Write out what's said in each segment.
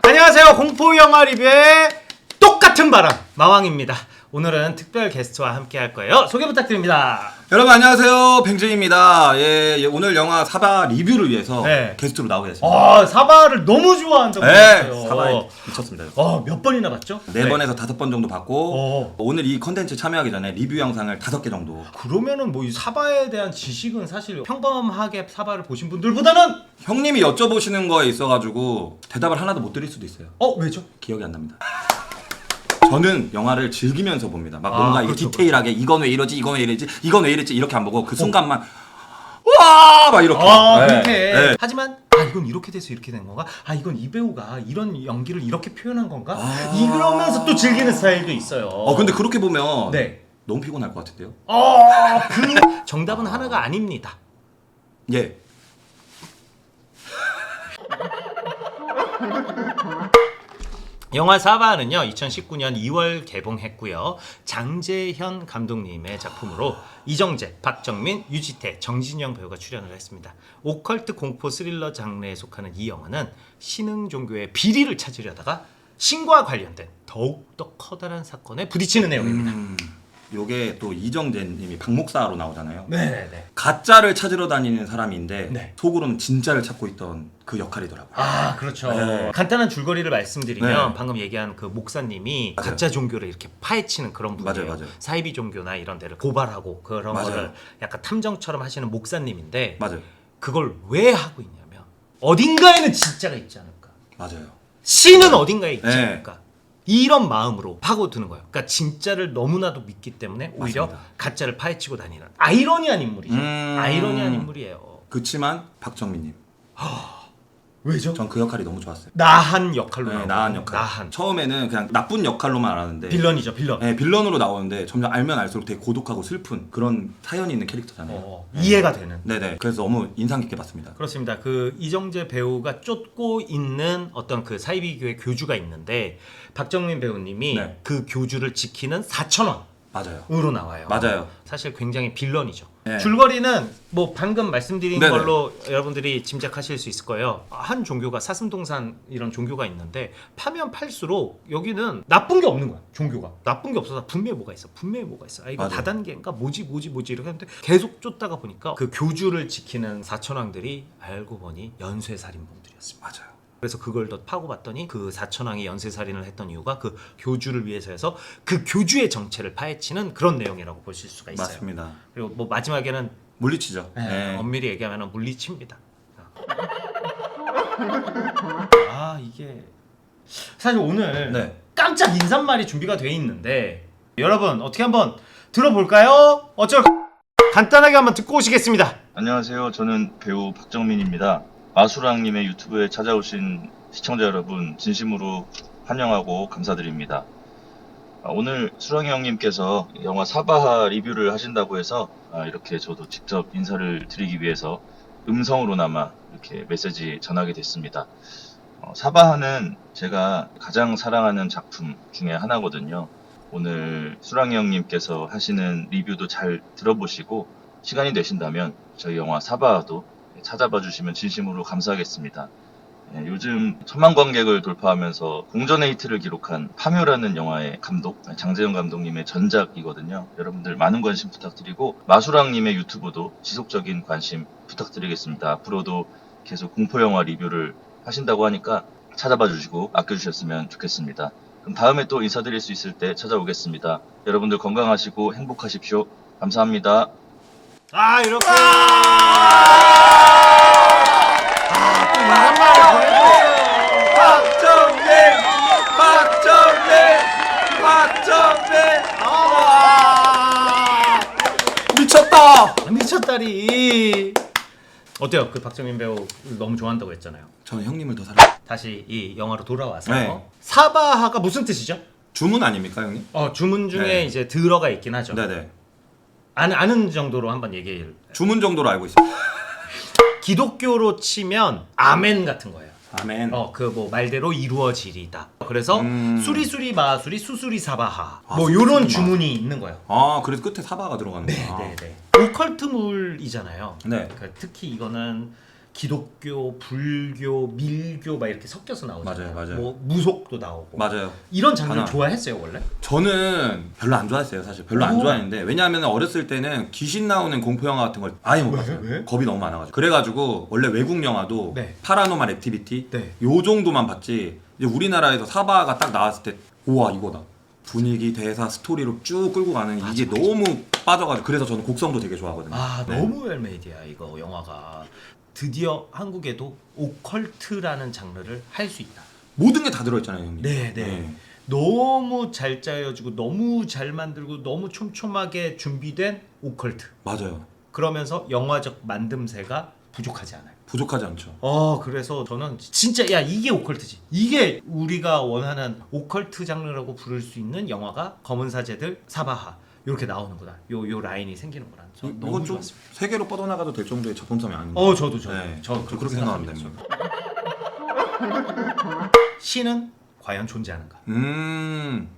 안녕하세요. 공포영화 리뷰의 똑같은 바람 마왕입니다. 오늘은 특별 게스트와 함께 할 거예요. 소개 부탁드립니다. 여러분 안녕하세요, 뱅제입니다. 오늘 영화 사바 리뷰를 위해서 네. 게스트로 나오겠습니다. 아, 사바를 너무 좋아한다고 네, 했어요. 사바에 미쳤습니다. 몇 번이나 봤죠? 4번에서 5번 정도 봤고 오늘 이 컨텐츠 참여하기 전에 리뷰 영상을 5개 정도. 그러면은 뭐 이 사바에 대한 지식은 사실 평범하게 사바를 보신 분들보다는 형님이 여쭤보시는 거에 있어가지고 대답을 하나도 못 드릴 수도 있어요. 왜죠? 기억이 안 납니다. 저는 영화를 즐기면서 봅니다. 막 뭔가 그렇죠, 디테일하게 이건 왜 이러지, 이건 왜 이러지, 이건 왜 이랬지 이렇게 안 보고 그 순간만 와! 막 이렇게. 그렇게. 네. 하지만 이건 이렇게 돼서 이렇게 된 건가? 이건 이 배우가 이런 연기를 이렇게 표현한 건가? 이러면서 또 즐기는 스타일도 있어요. 근데 그렇게 보면 네. 너무 피곤할 것 같은데요? 그 정답은 하나가 아닙니다. 예. 영화 사바는요 2019년 2월 개봉했고요. 장재현 감독님의 작품으로 이정재, 박정민, 유지태, 정진영 배우가 출연을 했습니다. 오컬트 공포 스릴러 장르에 속하는 이 영화는 신흥 종교의 비리를 찾으려다가 신과 관련된 더욱더 커다란 사건에 부딪히는 내용입니다. 요게 또 이정재님이 박목사로 나오잖아요. 네네. 가짜를 찾으러 다니는 사람인데 네. 속으로는 진짜를 찾고 있던 그 역할이더라고요. 그렇죠. 네. 간단한 줄거리를 말씀드리면 네. 방금 얘기한 그 목사님이 맞아요. 가짜 종교를 이렇게 파헤치는 그런 분이에요. 맞아요. 사이비 종교나 이런 데를 고발하고 그런 맞아요. 거를 약간 탐정처럼 하시는 목사님인데 맞아요. 그걸 왜 하고 있냐면 어딘가에는 진짜가 있지 않을까. 맞아요. 신은 어딘가에 있지 네. 않을까. 이런 마음으로 파고드는 거예요. 그러니까 진짜를 너무나도 믿기 때문에 오히려 맞습니다. 가짜를 파헤치고 다니는 아이러니한 인물이죠. 아이러니한 인물이에요. 그치만 박정민님, 왜죠? 전 그 역할이 너무 좋았어요. 나한 역할로 네, 나오고. 나한 역할. 나한. 처음에는 그냥 나쁜 역할로만 알았는데 빌런이죠, 빌런. 네, 빌런으로 나오는데 점점 알면 알수록 되게 고독하고 슬픈 그런 사연이 있는 캐릭터잖아요. 이해가 되는. 네네. 그래서 너무 인상 깊게 봤습니다. 그렇습니다. 그 이정재 배우가 쫓고 있는 어떤 그 사이비교회 교주가 있는데 박정민 배우님이 네. 그 교주를 지키는 4천원으로 맞아요. 나와요. 맞아요. 사실 굉장히 빌런이죠. 네. 줄거리는 뭐 방금 말씀드린 네네. 걸로 여러분들이 짐작하실 수 있을 거예요. 한 종교가 사슴동산 이런 종교가 있는데 파면 팔수록 여기는 나쁜 게 없는 거야. 종교가 나쁜 게 없어서 분명히 뭐가 있어. 분명히 뭐가 있어. 이거 맞아요. 다단계인가 뭐지 이렇게 하는데 계속 쫓다가 보니까 그 교주를 지키는 사천왕들이 알고 보니 연쇄살인범들이었습니다. 맞아요. 그래서 그걸 더 파고 봤더니 그 사천왕이 연쇄살인을 했던 이유가 그 교주를 위해서여서 그 교주의 정체를 파헤치는 그런 내용이라고 보실 수가 있어요. 맞습니다. 그리고 뭐 마지막에는 물리치죠. 네. 엄밀히 얘기하면 물리칩니다. 이게 사실 오늘 네. 깜짝 인사말이 준비가 돼 있는데 여러분 어떻게 한번 들어볼까요? 간단하게 한번 듣고 오시겠습니다. 안녕하세요. 저는 배우 박정민입니다. 마수랑님의 유튜브에 찾아오신 시청자 여러분 진심으로 환영하고 감사드립니다. 오늘 수랑이 형님께서 영화 사바하 리뷰를 하신다고 해서 이렇게 저도 직접 인사를 드리기 위해서 음성으로나마 이렇게 메시지 전하게 됐습니다. 사바하는 제가 가장 사랑하는 작품 중에 하나거든요. 오늘 수랑이 형님께서 하시는 리뷰도 잘 들어보시고 시간이 되신다면 저희 영화 사바하도 찾아봐 주시면 진심으로 감사하겠습니다. 요즘 천만 관객을 돌파하면서 공전의 히트를 기록한 파묘라는 영화의 감독 장재현 감독님의 전작이거든요. 여러분들 많은 관심 부탁드리고 마수랑님의 유튜브도 지속적인 관심 부탁드리겠습니다. 앞으로도 계속 공포영화 리뷰를 하신다고 하니까 찾아봐 주시고 아껴주셨으면 좋겠습니다. 그럼 다음에 또 인사드릴 수 있을 때 찾아오겠습니다. 여러분들 건강하시고 행복하십시오. 감사합니다. 이렇게 또 인사말을 보내주세요. 박정민 미쳤다. 미쳤다리. 어때요? 그 박정민 배우 너무 좋아한다고 했잖아요. 저는 형님을 더 사랑. 다시 이 영화로 돌아와서 네. 사바하가 무슨 뜻이죠? 주문 아닙니까 형님? 주문 중에 네. 이제 들어가 있긴 하죠. 네네. 아는 정도로 한번 얘기를. 주문 정도로 알고 있습니다. 기독교로 치면 아멘 같은 거예요. 아멘. 그 뭐 말대로 이루어지리다. 그래서 수리수리 마수리 수수리 사바하 뭐 수수리 요런 마. 주문이 있는 거예요. 그래서 끝에 사바가 들어가는 거야. 네네. 오컬트물이잖아요. 네. 특히 이거는 기독교, 불교, 밀교 막 이렇게 섞여서 나오잖아요. 맞아요. 뭐 무속도 나오고. 맞아요. 이런 장르를 하나. 좋아했어요 원래? 저는 별로 안 좋아했어요 사실. 별로 안 오. 좋아했는데 왜냐하면 어렸을 때는 귀신 나오는 공포 영화 같은 걸 아예 못 봤어요. 왜? 겁이 너무 많아가지고. 그래가지고 원래 외국 영화도 네. 파라노말 액티비티 네. 요 정도만 봤지. 이제 우리나라에서 사바가 딱 나왔을 때 우와 이거다. 분위기, 대사, 스토리로 쭉 끌고 가는 이게 너무 빠져가지고 그래서 저는 곡성도 되게 좋아하거든요. 아 네. 너무 웰메이드야 이거 영화가. 드디어 한국에도 오컬트라는 장르를 할 수 있다. 모든 게 다 들어있잖아요, 형님. 네. 너무 잘 짜여지고 너무 잘 만들고 너무 촘촘하게 준비된 오컬트. 맞아요. 그러면서 영화적 만듦새가 부족하지 않아요. 부족하지 않죠. 그래서 저는 진짜 야 이게 오컬트지. 이게 우리가 원하는 오컬트 장르라고 부를 수 있는 영화가 검은 사제들, 사바하 이렇게 나오는구나. 요 라인이 생기는구나. 저 너무 이건 좀 좋았습니다. 세계로 뻗어나가도 될 정도의 작품성이 아닌가. 저도 네, 저 저 그렇게 생각합니다. 신은 과연 존재하는가?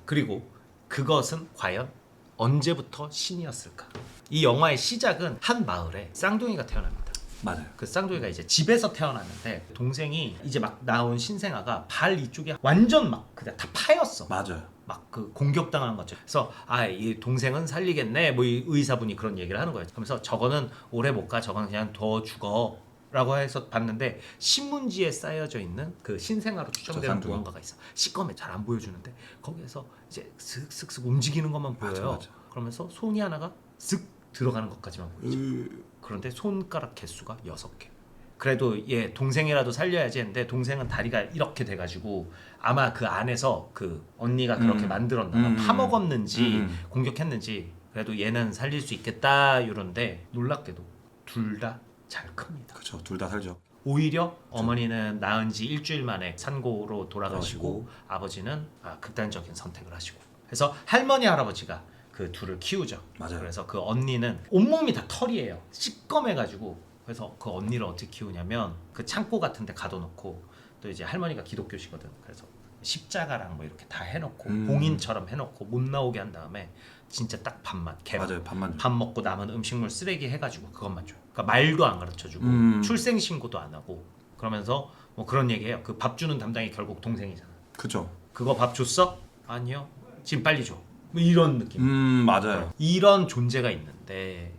그리고 그것은 과연 언제부터 신이었을까? 이 영화의 시작은 한 마을에 쌍둥이가 태어납니다. 맞아요. 그 쌍둥이가 이제 집에서 태어났는데 동생이 이제 막 나온 신생아가 발 이쪽에 완전 막 그냥 다 파였어. 맞아요. 막 그 공격당한 거죠. 그래서 이 동생은 살리겠네. 뭐 이 의사분이 그런 얘기를 하는 거예요. 그러면서 저거는 오래 못 가. 저건 그냥 더 죽어. 라고 해서 봤는데 신문지에 쌓여져 있는 그 신생아로 추정되는 쌍둥이. 무언가가 있어. 시꺼매 잘 안 보여주는데 거기에서 이제 슥슥슥 움직이는 것만 보여요. 맞아. 그러면서 손이 하나가 쓱 들어가는 것까지만 보이죠. 그런데 손가락 개수가 6개. 그래도 얘 동생이라도 살려야지 했는데 동생은 다리가 이렇게 돼가지고 아마 그 안에서 그 언니가 그렇게 만들었나 봐. 파먹었는지 공격했는지 그래도 얘는 살릴 수 있겠다 이런데 놀랍게도 둘 다 잘 큽니다. 그렇죠. 둘 다 살죠. 오히려 어머니는 낳은 지 일주일 만에 산고로 돌아가시고 아버지는 극단적인 선택을 하시고 그래서 할머니 할아버지가 그 둘을 키우죠. 맞아요. 그래서 그 언니는 온몸이 다 털이에요. 시꺼매가지고 그래서 그 언니를 어떻게 키우냐면 그 창고 같은 데 가둬놓고 또 이제 할머니가 기독교시거든. 그래서 십자가랑 뭐 이렇게 다 해놓고 봉인처럼 해놓고 못 나오게 한 다음에 진짜 딱 밥만 개밥 맞아요. 밥만. 밥 먹고 남은 음식물 쓰레기 해가지고 그것만 줘요. 그러니까 말도 안 가르쳐주고 출생신고도 안 하고 그러면서 뭐 그런 얘기해요. 그 밥 주는 담당이 결국 동생이잖아. 그죠. 그거 밥 줬어? 아니요. 지금 빨리 줘. 뭐 이런 느낌. 맞아요. 이런 존재가 있는데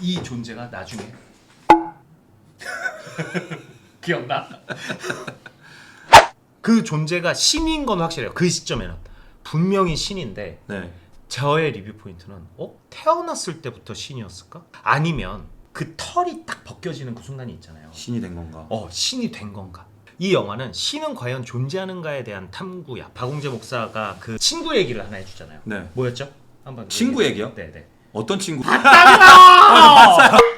이 존재가 나중에 기억나? 그 존재가 신인 건 확실해요. 그 시점에는 분명히 신인데 네. 저의 리뷰 포인트는 태어났을 때부터 신이었을까? 아니면 그 털이 딱 벗겨지는 그 순간이 있잖아요. 신이 된 건가? 신이 된 건가? 이 영화는 신은 과연 존재하는가에 대한 탐구야. 박웅재 목사가 그 친구 얘기를 하나 해주잖아요. 네. 뭐였죠? 한번 친구 얘기요? 네네. 어떤 친구?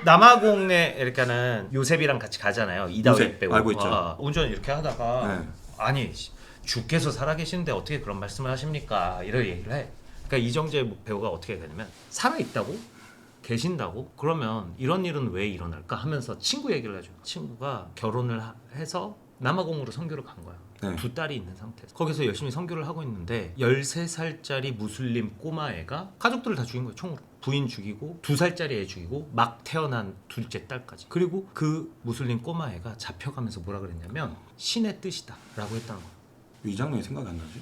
남아공에 이렇게는 요셉이랑 같이 가잖아요. 이다윗 요셉, 배우. 알고 있죠. 운전 이렇게 하다가 네. 아니 주께서 살아계시는데 어떻게 그런 말씀을 하십니까? 이런 얘기를 해. 그러니까 이정재 배우가 어떻게 되냐면 살아 있다고 계신다고 그러면 이런 일은 왜 일어날까 하면서 친구 얘기를 해줘. 친구가 결혼을 해서 남아공으로 선교를 간 거야. 네. 2딸이 있는 상태에서 거기서 열심히 선교를 하고 있는데 13살짜리 무슬림 꼬마애가 가족들을 다 죽인 거예요. 총으로. 부인 죽이고 2살짜리 애 죽이고 막 태어난 둘째 딸까지. 그리고 그 무슬림 꼬마애가 잡혀가면서 뭐라 그랬냐면 신의 뜻이다 라고 했다는 거야. 이 장면이 생각이 안 나지?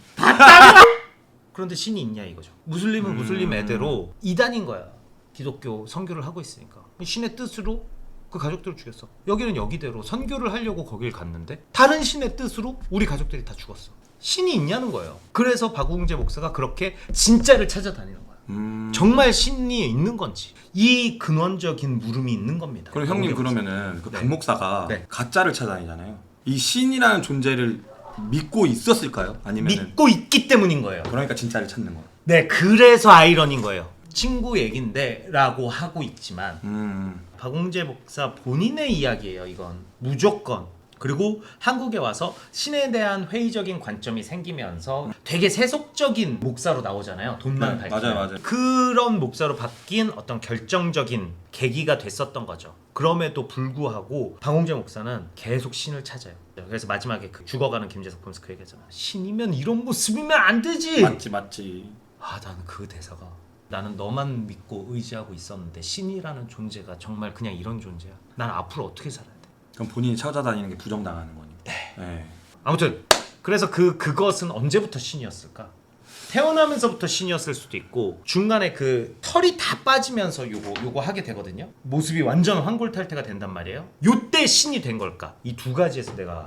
그런데 신이 있냐 이거죠. 무슬림은 무슬림 애대로 이단인 거야. 기독교 선교를 하고 있으니까 신의 뜻으로 그 가족들을 죽였어. 여기는 여기대로 선교를 하려고 거길 갔는데 다른 신의 뜻으로 우리 가족들이 다 죽었어. 신이 있냐는 거예요. 그래서 박웅재 목사가 그렇게 진짜를 찾아다니는 거야. 정말 신이 있는 건지 이 근원적인 물음이 있는 겁니다. 그럼 형님 그러면은 그 네. 박 목사가 네. 가짜를 찾아다니잖아요. 이 신이라는 존재를 믿고 있었을까요? 아니면 믿고 있기 때문인 거예요. 그러니까 진짜를 찾는 거야. 네, 그래서 아이러니인 거예요. 친구 얘긴데 라고 하고 있지만 박웅재 목사 본인의 이야기예요. 이건 무조건. 그리고 한국에 와서 신에 대한 회의적인 관점이 생기면서 되게 세속적인 목사로 나오잖아요. 돈만 네, 밝히면. 맞아요. 그런 목사로 바뀐 어떤 결정적인 계기가 됐었던 거죠. 그럼에도 불구하고 박웅재 목사는 계속 신을 찾아요. 그래서 마지막에 그 죽어가는 김재석 보면서 그 얘기하잖아. 신이면 이런 모습이면 안 되지. 맞지. 나는 그 대사가 나는 너만 믿고 의지하고 있었는데 신이라는 존재가 정말 그냥 이런 존재야. 난 앞으로 어떻게 살아야 돼? 그럼 본인이 찾아다니는 게 부정당하는 거니까. 네. 아무튼 그래서 그것은 언제부터 신이었을까? 태어나면서부터 신이었을 수도 있고 중간에 그 털이 다 빠지면서 요거 하게 되거든요. 모습이 완전 황골탈태가 된단 말이에요. 요때 신이 된 걸까? 이 두 가지에서 내가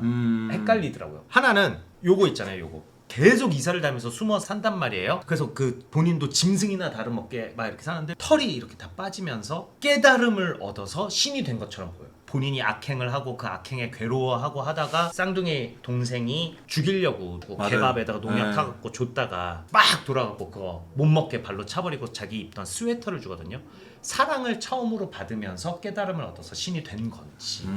헷갈리더라고요. 하나는 요거 있잖아요. 요거 계속 이사를 다니면서 숨어 산단 말이에요. 그래서 그 본인도 짐승이나 다름없게 막 이렇게 사는데 털이 이렇게 다 빠지면서 깨달음을 얻어서 신이 된 것처럼 보여요. 본인이 악행을 하고 그 악행에 괴로워하고 하다가 쌍둥이 동생이 죽이려고 맞아요. 개밥에다가 농약 네. 타갖고 줬다가 막 돌아가고 그거 못 먹게 발로 차버리고 자기 입던 스웨터를 주거든요. 사랑을 처음으로 받으면서 깨달음을 얻어서 신이 된 건지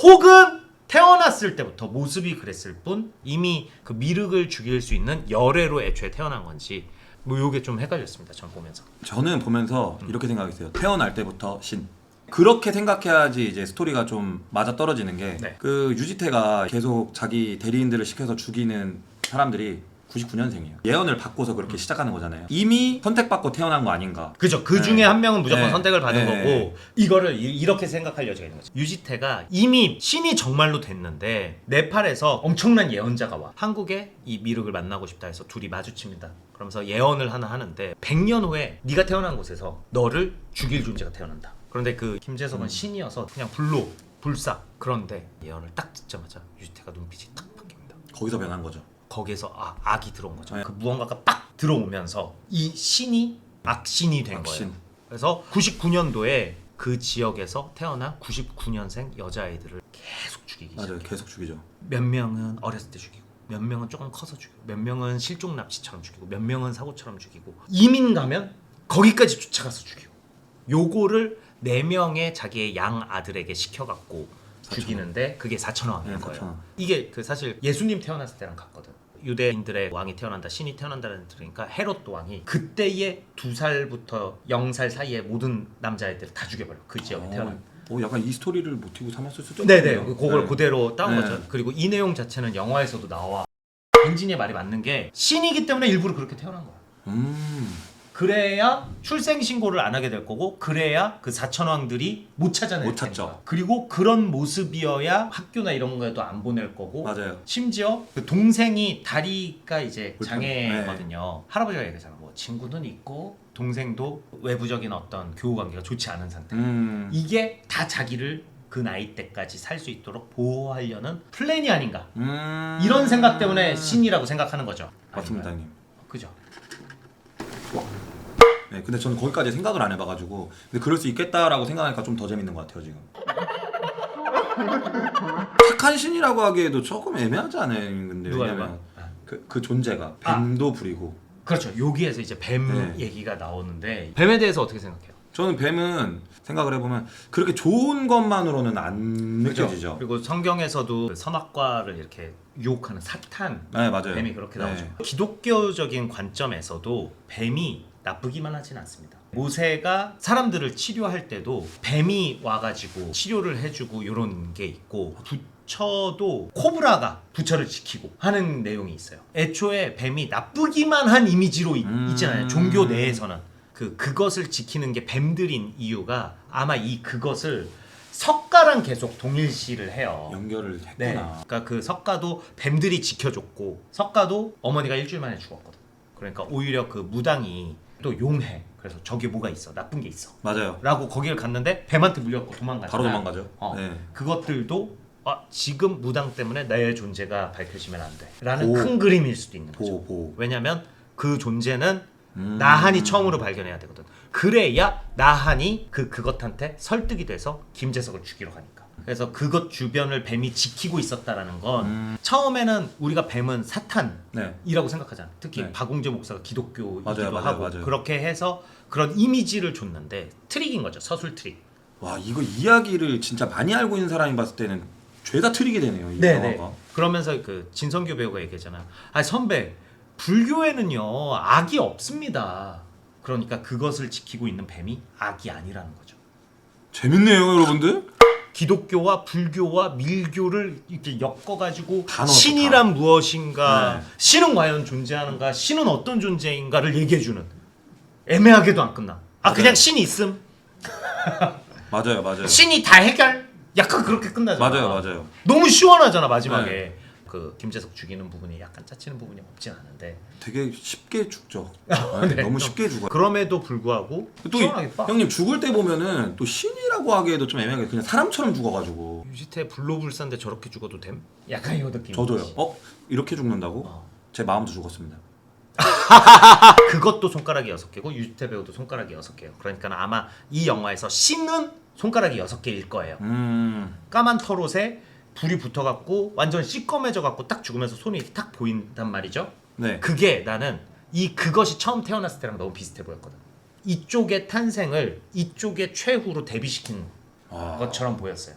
혹은 태어났을 때부터 모습이 그랬을 뿐 이미 그 미륵을 죽일 수 있는 열애로 애초에 태어난 건지 뭐 요게 좀 헷갈렸습니다. 전 보면서. 저는 보면서 이렇게 생각했어요. 태어날 때부터 신. 그렇게 생각해야지 이제 스토리가 좀 맞아 떨어지는 게 네. 그 유지태가 계속 자기 대리인들을 시켜서 죽이는 사람들이 99년생이에요. 예언을 받고서 그렇게 시작하는 거잖아요. 이미 선택받고 태어난 거 아닌가. 그죠. 그 중에 네. 한 명은 무조건 네. 선택을 받은 네. 거고 이거를 이렇게 생각할 여지가 있는 거죠. 유지태가 이미 신이 정말로 됐는데 네팔에서 엄청난 예언자가 와. 한국에 이 미륵을 만나고 싶다 해서 둘이 마주칩니다. 그러면서 예언을 하나 하는데 100년 후에 네가 태어난 곳에서 너를 죽일 존재가 태어난다. 그런데 그 김재석은 신이어서 그냥 불로 불사. 그런데 예언을 딱 듣자마자 유지태가 눈빛이 딱 바뀝니다. 거기서 변한 거죠. 거기에서 악이 들어온 거죠. 네. 그 무언가가 빡 들어오면서 이 신이 악신이 된 악신. 거예요. 그래서 99년도에 그 지역에서 태어난 99년생 여자아이들을 계속 죽이기 맞아요. 시작해요. 계속 죽이죠. 몇 명은 어렸을 때 죽이고 몇 명은 조금 커서 죽이고 몇 명은 실종 납치처럼 죽이고 몇 명은 사고처럼 죽이고 이민 가면 거기까지 쫓아가서 죽이고 요거를 4명의 자기의 양 아들에게 시켜갖고 죽이는데 그게 4천왕인 네, 거예요. 4,000왕. 이게 그 사실 예수님 태어났을 때랑 같거든. 유대인들의 왕이 태어난다, 신이 태어난다는 들으니까 헤롯 왕이 그때의 2살부터 0살 사이에 모든 남자애들을 다 죽여버려. 그 지역에 태어난. 약간 이 스토리를 모티브 삼았을 수도 네네. 있네요. 그걸 네. 그대로 따온 네. 거죠. 그리고 이 내용 자체는 영화에서도 나와. 벤진이의 말이 맞는 게 신이기 때문에 일부러 그렇게 태어난 거야. 그래야 출생 신고를 안 하게 될 거고 그래야 그 4천왕들이 못 찾아낼 못 찾죠. 테니까. 그리고 그런 모습이어야 학교나 이런 거에도 안 보낼 거고 맞아요. 심지어 그 동생이 다리가 이제 불편. 장애거든요. 할아버지가 얘기하잖아. 뭐 친구는 있고 동생도 외부적인 어떤 교우 관계가 좋지 않은 상태. 이게 다 자기를 그 나이 때까지 살 수 있도록 보호하려는 플랜이 아닌가. 이런 생각 때문에 신이라고 생각하는 거죠. 맞습니다, 아닌가요? 형님. 그죠. 네, 근데 저는 거기까지 생각을 안 해봐가지고 근데 그럴 수 있겠다라고 생각하니까 좀 더 재밌는 것 같아요 지금. 착한 신이라고 하기에도 조금 애매하지 않아요? 근데 누가 왜냐면 그 존재가 뱀도 부리고. 그렇죠. 여기에서 이제 뱀 네. 얘기가 나오는데 뱀에 대해서 어떻게 생각해요? 저는 뱀은 생각을 해보면 그렇게 좋은 것만으로는 안 느껴지죠. 그리고 성경에서도 그 선악과를 이렇게 유혹하는 사탄 네, 맞아요. 뱀이 그렇게 나오죠. 네. 기독교적인 관점에서도 뱀이 나쁘기만 하진 않습니다. 모세가 사람들을 치료할 때도 뱀이 와가지고 치료를 해주고 이런 게 있고 부처도 코브라가 부처를 지키고 하는 내용이 있어요. 애초에 뱀이 나쁘기만 한 이미지로 있잖아요. 종교 내에서는 그것을 지키는 게 뱀들인 이유가 아마 그것을 석가랑 계속 동일시를 해요. 연결을 했구나. 네. 그러니까 그 석가도 뱀들이 지켜줬고 석가도 어머니가 일주일 만에 죽었거든. 그러니까 오히려 그 무당이 또 용해. 그래서 저기 뭐가 있어. 나쁜 게 있어. 맞아요. 라고 거기를 갔는데 뱀한테 물렸고 도망가잖아. 바로 도망가죠. 네. 그것들도 지금 무당 때문에 나의 존재가 밝혀지면 안 돼. 라는 보호. 큰 그림일 수도 있는 거죠. 보호. 왜냐면 그 존재는 나한이 처음으로 발견해야 되거든. 그래야 나한이 그것한테 설득이 돼서 김재석을 죽이러 가니까. 그래서 그것 주변을 뱀이 지키고 있었다라는 건 처음에는 우리가 뱀은 사탄이라고 네. 생각하잖아. 특히 네. 박웅재 목사가 기독교이기도 맞아요, 하고 맞아요. 그렇게 해서 그런 이미지를 줬는데 트릭인 거죠. 서술 트릭. 와 이거 이야기를 진짜 많이 알고 있는 사람이 봤을 때는 죄다 틀리게 되네요. 이 네네. 영화가. 그러면서 그 진성규 배우가 얘기했잖아. 선배 불교에는요 악이 없습니다. 그러니까 그것을 지키고 있는 뱀이 악이 아니라는 거죠. 재밌네요, 여러분들. 기독교와 불교와 밀교를 이렇게 엮어가지고 다 넣었어, 신이란 무엇인가, 네. 신은 과연 존재하는가, 신은 어떤 존재인가를 얘기해주는. 애매하게도 안 끝나. 그냥 신이 있음. 맞아요. 신이 다 해결. 약간 그렇게 끝나잖아. 맞아요. 너무 시원하잖아 마지막에. 네. 그 김재석 죽이는 부분이 약간 짜치는 부분이 없진 않은데 되게 쉽게 죽죠. 네. 너무 쉽게 죽어요. 그럼에도 불구하고 또 시원하게 빡. 형님 죽을 때 보면은 또 신이라고 하기에도 좀 애매하게 그냥 사람처럼 죽어가지고. 유지태 불로불사인데 저렇게 죽어도 됨? 약간 이 느낌. 저도요. 이렇게 죽는다고? 제 마음도 죽었습니다. 그것도 손가락이 6개고 유지태 배우도 손가락이 6개예요. 그러니까 아마 이 영화에서 신은 손가락이 6개일 거예요. 까만 털옷에 불이 붙어갖고 완전 시꺼매져갖고 딱 죽으면서 손이 이렇게 딱 보인단 말이죠. 네. 그게 나는 그것이 처음 태어났을 때랑 너무 비슷해 보였거든. 이쪽의 탄생을 이쪽의 최후로 대비시킨 것처럼 보였어요.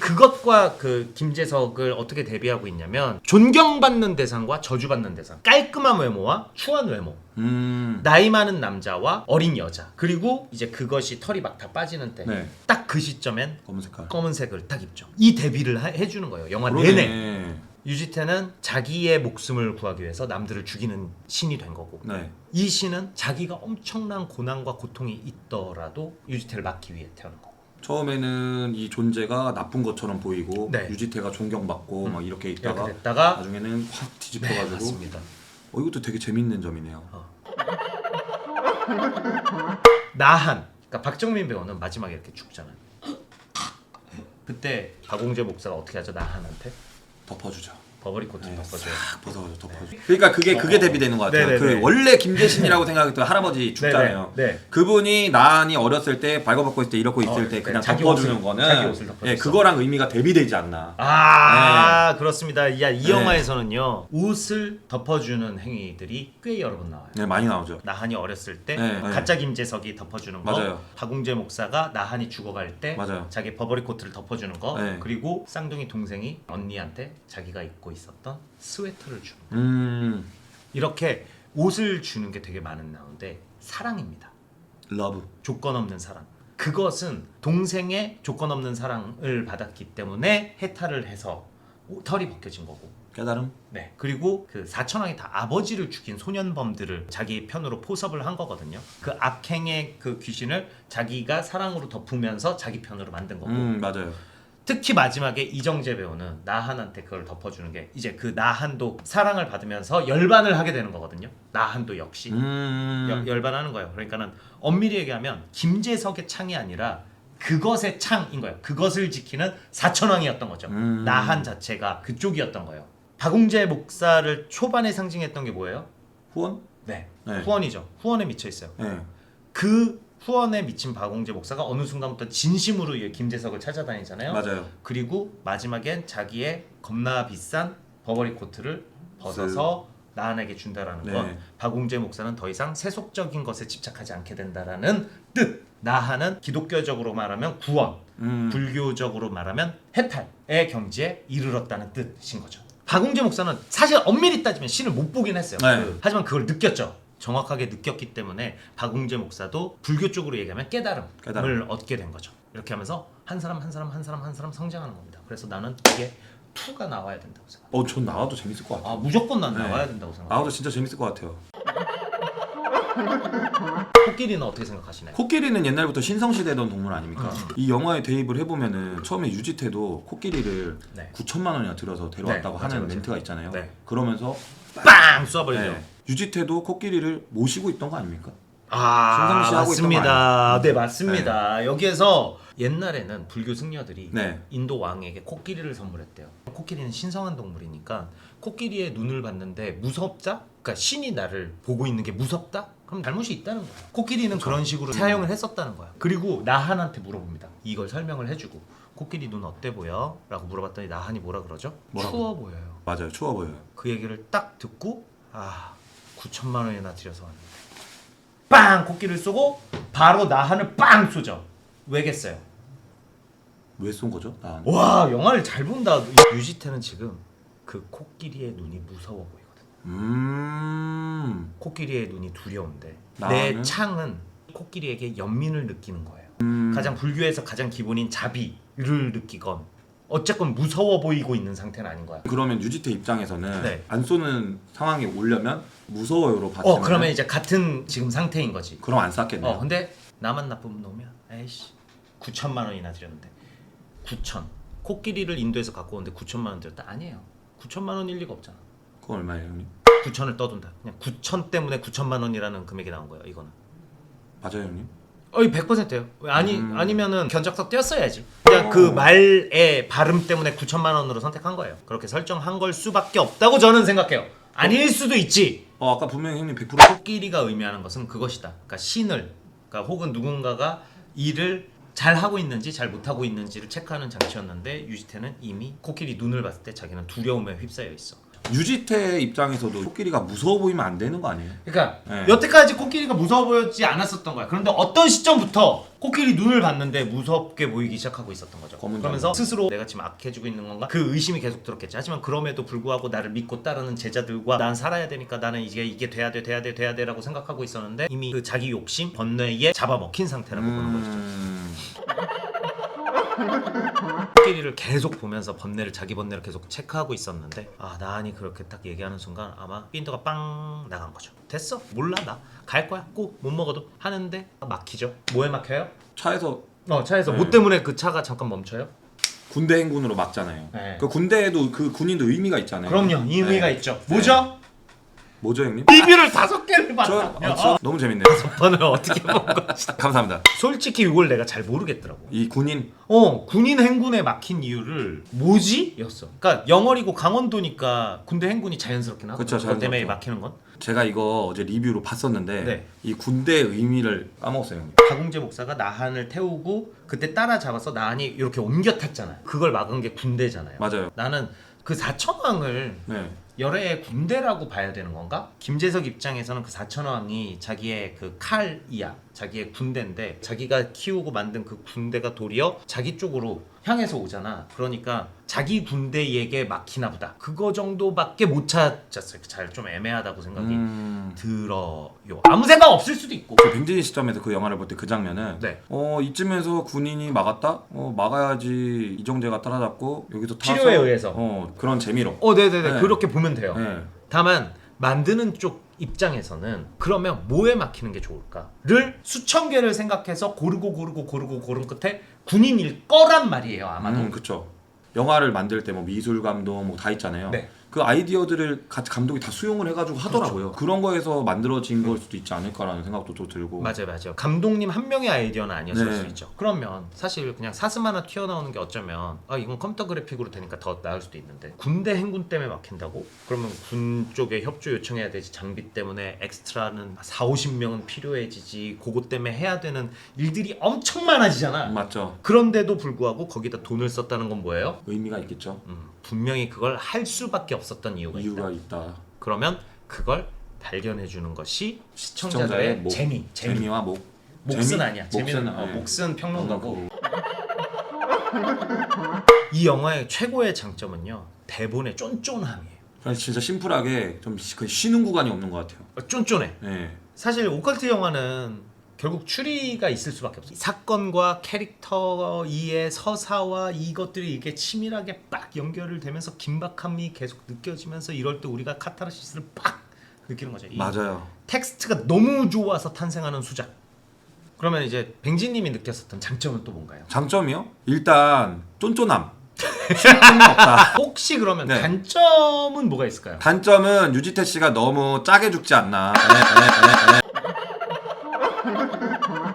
그것과 그 김재석을 어떻게 대비하고 있냐면 존경받는 대상과 저주받는 대상, 깔끔한 외모와 추한 외모, 나이 많은 남자와 어린 여자, 그리고 이제 그것이 털이 막 다 빠지는 때 딱 그 네. 시점엔 검은 색깔. 검은색을 딱 입죠. 이 대비를 해주는 거예요. 영화 그러네. 내내. 유지태는 자기의 목숨을 구하기 위해서 남들을 죽이는 신이 된 거고, 네. 이 신은 자기가 엄청난 고난과 고통이 있더라도 유지태를 막기 위해 태어난 거고. 처음에는 이 존재가 나쁜 것처럼 보이고 네. 유지태가 존경받고 막 이렇게 있다가 이렇게 됐다가 나중에는 확 뒤집혀가지고. 네, 맞습니다. 이것도 되게 재밌는 점이네요. 나한, 그러니까 박정민 배우는 마지막에 이렇게 죽잖아요. 그때 박홍재 목사가 어떻게 하죠? 나한한테 덮어주죠. 버버리 코트 덮어줘요. 싹 벗어가지고 덮어줘. 그러니까 그게 대비되는 것 같아요. 네네네. 그 원래 김재신이라고 생각했던 할아버지 죽잖아요. 네. 그분이 나한이 어렸을 때 발버벗고 있을 때 이러고 있을 때 네. 그냥 자기 덮어주는 옷을- 거는 자기 옷을 덮어줬어. 그거랑 의미가 대비되지 않나. 그렇습니다. 이 네. 영화에서는요, 옷을 덮어주는 행위들이 꽤 여러 번 나와요. 네, 많이 나오죠. 나한이 어렸을 때 네. 가짜 김재석이 덮어주는 거, 맞아요. 박웅재 목사가 나한이 죽어갈 때 맞아요. 자기 버버리 코트를 덮어주는 거, 네. 그리고 쌍둥이 동생이 언니한테 자기가 입고 있었던 스웨터를 주는 거. 이렇게 옷을 주는 게 되게 많은 나오는데 사랑입니다. 러브. 조건 없는 사랑. 그것은 동생의 조건 없는 사랑을 받았기 때문에 해탈을 해서 털이 벗겨진 거고. 깨달음. 네. 그리고 그 사천왕이 다 아버지를 죽인 소년범들을 자기 편으로 포섭을 한 거거든요. 그 악행의 그 귀신을 자기가 사랑으로 덮으면서 자기 편으로 만든 거고. 맞아요. 특히 마지막에 이정재 배우는 나한한테 그걸 덮어주는 게 이제 그 나한도 사랑을 받으면서 열반을 하게 되는 거거든요. 나한도 역시 열반하는 거예요. 그러니까는 엄밀히 얘기하면 김재석의 창이 아니라 그것의 창인 거예요. 그것을 지키는 사천왕이었던 거죠. 나한 자체가 그쪽이었던 거예요. 박웅재 목사를 초반에 상징했던 게 뭐예요? 후원? 네, 네. 후원이죠. 후원에 미쳐 있어요. 네. 그 후원에 미친 박웅재 목사가 어느 순간부터 진심으로 이 김재석을 찾아다니잖아요. 맞아요. 그리고 마지막엔 자기의 겁나 비싼 버버리 코트를 벗어서 나한에게 준다라는 네. 건 박웅재 목사는 더 이상 세속적인 것에 집착하지 않게 된다라는 뜻. 나한은 기독교적으로 말하면 구원, 불교적으로 말하면 해탈의 경지에 이르렀다는 뜻인 거죠. 박웅재 목사는 사실 엄밀히 따지면 신을 못 보긴 했어요. 네. 하지만 그걸 느꼈죠. 정확하게 느꼈기 때문에 박웅재 목사도 불교 쪽으로 얘기하면 깨달음을 얻게 된 거죠. 이렇게 하면서 한 사람 성장하는 겁니다. 그래서 나는 이게 2가 나와야 된다고 생각해요. 전 나와도 재밌을 것 같아요. 무조건 난 네. 나와야 된다고 생각해요. 나와도 진짜 재밌을 것 같아요. 코끼리는 어떻게 생각하시나요? 코끼리는 옛날부터 신성시대던 동물 아닙니까? 이 영화에 대입을 해보면은 처음에 유지태도 코끼리를 네. 9천만 원이나 들여서 데려왔다고 네, 하는 맞아요. 멘트가 있잖아요. 네. 그러면서 빵 쏴버리죠. 네. 유지태도 코끼리를 모시고 있던 거 아닙니까? 아, 신성시하고 있던 거 맞습니다. 아니에요? 네, 맞습니다. 여기에서 옛날에는 불교 승려들이 네. 인도 왕에게 코끼리를 선물했대요. 코끼리는 신성한 동물이니까 코끼리의 눈을 봤는데 무섭다? 그러니까 신이 나를 보고 있는 게 무섭다? 그럼 잘못이 있다는 거야. 코끼리는 그런 식으로 사용을 했었다는 거야. 그리고 나한한테 물어봅니다. 이걸 설명을 해주고 코끼리 눈 어때 보여? 라고 물어봤더니 나한이 뭐라 그러죠? 뭐라고? 추워 보여요. 맞아요. 추워 보여요. 그 얘기를 딱 듣고 9천만 원이나 들여서 왔는데 빵! 코끼리를 쏘고 바로 나한을 빵 쏘죠. 왜겠어요? 왜 쏜 거죠? 나는. 와, 영화를 잘 본다. 유지태는 지금 그 코끼리의 눈이 무서워 보이거든. 코끼리의 눈이 두려운데 내 나는? 창은 코끼리에게 연민을 느끼는 거예요. 가장 불교에서 가장 기본인 자비를 느끼건 어쨌건 무서워 보이고 있는 상태는 아닌 거야. 그러면 유지태 입장에서는 네. 안 쏘는 상황이 오려면 무서워요로 봤으면 그러면 이제 같은 지금 상태인 거지. 그럼 안 쐈겠네요. 근데 나만 나쁜 놈이야. 에이씨. 9천만 원이나 들였는데 9천 코끼리를 인도에서 갖고 오는데 9천만 원 들였다? 아니에요. 9천만 원일 리가 없잖아. 그건 얼마예요, 형님? 9천을 떠둔다. 그냥 9천 때문에 9천만 원이라는 금액이 나온 거예요. 이거는. 맞아요, 형님? 100%예요. 아니면은 견적서 떼었어야지. 그냥 그 말의 발음 때문에 9천만 원으로 선택한 거예요. 그렇게 설정한 걸 수밖에 없다고 저는 생각해요. 아닐 수도 있지. 아까 분명히 형님 100% 코끼리가 의미하는 것은 그것이다. 그러니까 신을, 그러니까 혹은 누군가가 일을 잘 하고 있는지 잘 못하고 있는지를 체크하는 장치였는데 유지태는 이미 코끼리 눈을 봤을 때 자기는 두려움에 휩싸여 있어. 유지태 입장에서도 코끼리가 무서워 보이면 안 되는 거 아니에요? 그러니까 네. 여태까지 코끼리가 무서워 보였지 않았었던 거야. 그런데 어떤 시점부터 코끼리 눈을 봤는데 무섭게 보이기 시작하고 있었던 거죠. 검은 그러면서 스스로 내가 지금 악해지고 있는 건가? 그 의심이 계속 들었겠지. 하지만 그럼에도 불구하고 나를 믿고 따르는 제자들과 난 살아야 되니까 나는 이게 돼야 돼라고 생각하고 있었는데 이미 그 자기 욕심, 번뇌에 잡아먹힌 상태라고 보는 것이죠. 코끼리를 계속 보면서 자기 번뇌를 계속 체크하고 있었는데 나은이 그렇게 딱 얘기하는 순간 아마 빈도가 빵 나간 거죠. 됐어, 몰라, 나 갈 거야, 꼭 못 먹어도 하는데 막히죠. 뭐에 막혀요? 차에서 차에서 네. 뭐 때문에 그 차가 잠깐 멈춰요? 군대 행군으로 막잖아요. 네. 그 군대에도 그 군인도 의미가 있잖아요. 그럼요, 이 의미가 네. 있죠. 뭐죠? 뭐죠, 형님? 리뷰를 5개를 저, 봤다며. 너무 재밌네요. 번을 어떻게 본 거지? 감사합니다. 솔직히 이걸 내가 잘 모르겠더라고. 이 군인 군인 행군에 막힌 이유를 뭐지? 였어. 그러니까 영월이고 강원도니까 군대 행군이 자연스럽게 나고 그쵸, 그것 때문에 자연스럽죠. 막히는 건 제가 이거 어제 리뷰로 봤었는데 네. 이 군대의 의미를 까먹었어요, 형님. 박웅재 목사가 나한을 태우고 그때 따라잡아서 나한이 이렇게 옮겨 탔잖아요. 그걸 막은 게 군대잖아요. 맞아요. 나는 그 사천왕을 네. 열애의 군대라고 봐야 되는 건가? 김재석 입장에서는 그 사천왕이 자기의 그 칼이야. 자기의 군대인데 자기가 키우고 만든 그 군대가 도리어 자기 쪽으로 향해서 오잖아. 그러니까 자기 군대에게 막히나 보다. 그거 정도밖에 못 찾았어요. 잘 좀 애매하다고 생각이 들어요. 아무 생각 없을 수도 있고. 그 빙진이 시점에서 그 영화를 볼 때 그 장면은 네. 이쯤에서 군인이 막았다? 막아야지 이정재가 따라잡고 여기서 타서 필요에 의해서. 그런 재미로. 네네네. 네. 그렇게 보면 돼요. 네. 다만 만드는 쪽 입장에서는 그러면 뭐에 막히는 게 좋을까를 수천 개를 생각해서 고른 끝에 군인일 거란 말이에요. 아마도. 그쵸. 영화를 만들 때 뭐 미술 감독 뭐 다 있잖아요. 네. 그 아이디어들을 같이 감독이 다 수용을 해가지고 하더라고요. 그런 거에서 만들어진 걸 수도 있지 않을까라는 생각도 또 들고. 맞아요. 감독님 한 명의 아이디어는 아니었을 네. 수 있죠. 그러면 사실 그냥 사슴 하나 튀어나오는 게 어쩌면 이건 컴퓨터 그래픽으로 되니까 더 나을 수도 있는데 군대 행군 때문에 막힌다고? 그러면 군 쪽에 협조 요청해야 되지. 장비 때문에 엑스트라는 40-50명은 필요해지지. 그거 때문에 해야 되는 일들이 엄청 많아지잖아. 맞죠. 그런데도 불구하고 거기다 돈을 썼다는 건 뭐예요? 의미가 있겠죠. 분명히 그걸 할 수밖에 없었던 이유가 이유가 있다. 있다. 그러면 그걸 발견해 주는 것이 시청자들의 재미와 목. 몫은 아니야. 몫은, 재미는 네. 몫은 평론가고. 이 영화의 최고의 장점은요. 대본의 쫀쫀함이에요. 그래서 진짜 심플하게 좀 쉬는 구간이 없는 것 같아요. 쫀쫀해. 네. 사실 오컬트 영화는 결국 추리가 있을 수밖에 없어요. 사건과 캐릭터 이의 서사와 이것들이 이게 치밀하게 빡 연결을 되면서 긴박함이 계속 느껴지면서 이럴 때 우리가 카타르시스를 빡 느끼는 거죠. 이 맞아요. 텍스트가 너무 좋아서 탄생하는 수작. 그러면 이제 뱅지님이 느꼈었던 장점은 또 뭔가요? 장점이요? 일단 쫀쫀함. 쉴 없다. 혹시 그러면 네. 단점은 뭐가 있을까요? 단점은 유지태 씨가 너무 짜게 죽지 않나.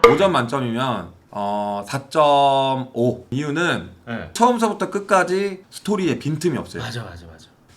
5점 만점이면 4.5. 이유는 네. 처음서부터 끝까지 스토리에 빈틈이 없어요. 맞아.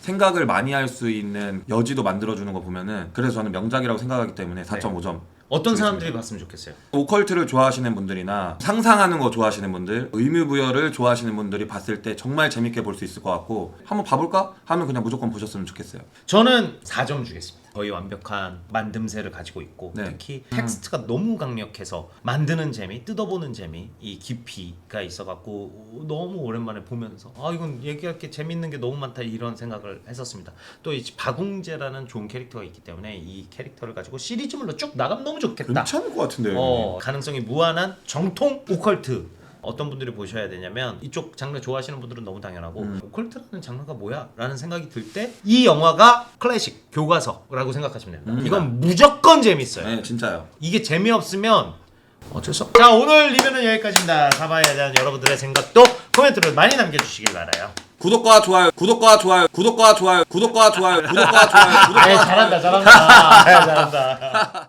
생각을 많이 할 수 있는 여지도 만들어주는 거 보면은 그래서 저는 명작이라고 생각하기 때문에 4.5점. 어떤 사람들이 봤으면 좋겠어요? 오컬트를 좋아하시는 분들이나 상상하는 거 좋아하시는 분들, 의미부여를 좋아하시는 분들이 봤을 때 정말 재밌게 볼 수 있을 것 같고 한번 봐볼까? 하면 그냥 무조건 보셨으면 좋겠어요. 저는 4점 주겠습니다. 거의 완벽한 만듦새를 가지고 있고 네. 특히 텍스트가 너무 강력해서 만드는 재미, 뜯어보는 재미, 이 깊이가 있어갖고 너무 오랜만에 보면서 이건 얘기할 게 재밌는 게 너무 많다 이런 생각을 했었습니다. 또 이 박웅재라는 좋은 캐릭터가 있기 때문에 이 캐릭터를 가지고 시리즈물로 쭉 나가면 너무 좋겠다. 괜찮을 것 같은데요. 가능성이 무한한 정통 오컬트. 어떤 분들이 보셔야 되냐면 이쪽 장르 좋아하시는 분들은 너무 당연하고 오컬트라는 장르가 뭐야? 라는 생각이 들 때 이 영화가 클래식, 교과서라고 생각하시면 됩니다. 이건 무조건 재밌어요. 네, 진짜요. 이게 재미없으면 어쩔 수 없. 자, 오늘 리뷰는 여기까지입니다. 사바에 대한 여러분들의 생각도 코멘트로 많이 남겨주시길 바라요. 구독과 좋아요, 구독과 좋아요, 구독과 좋아요, 구독과 좋아요, 구독과 좋아요, 구독과 좋아요. 잘한다. 잘한다.